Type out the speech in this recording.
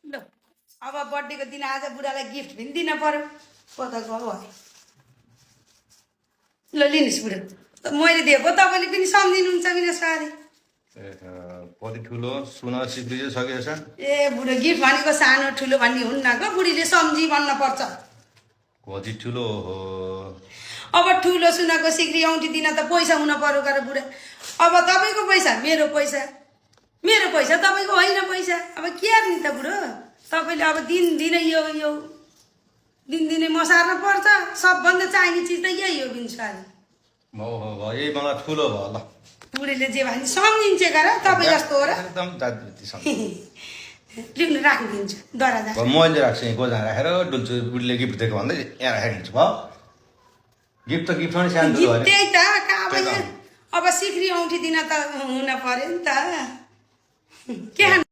ल अब बर्थडेको दिन आज बुढालाई गिफ्ट पनि दिन पर्यो पता गयो ल लिनुहोस् बुढा मैले दिएको तपाईँले पनि सम्झिनुहुन्छ किन सारी कति ठुलो सुन सिक्रिसकेछ ए बुढो गिफ्ट भनेको सानो ठुलो भन्ने हुन्न ग बुढीले सम्झी भन्नुपर्छ कति ठुलो हो अब ठुलो सुनको सिक्री औँठी दिन त पैसा हुन पर्यो गर बुढा अब तपाईँको पैसा मेरो पैसा तपाईँको होइन पैसा अब के गर्ने त बुढो तपाईँले अब दिनदिनै यो दिनदिनै मसार्न पर्छ सबभन्दा चाहिने चिज त यही हो बिन्सारी यही मलाई ठुलो भयो ल बुढीले जे भने सम्झिन्छ गर तपाईँ जस्तो हो र एकदम जातवृत्ति लिनु राखिदिन्छु डरा जा मैले राख्छु गोजा राखेर डुल्छु बुढीले गिफ्ट दिएको भन्दै यहाँ राखेर हिँड्छु भयो गिफ्ट त गिफ्ट पनि सानो ठुलो अरे त्यही त अब सिक्री औँठी दिन त हुन पर्यो नि त के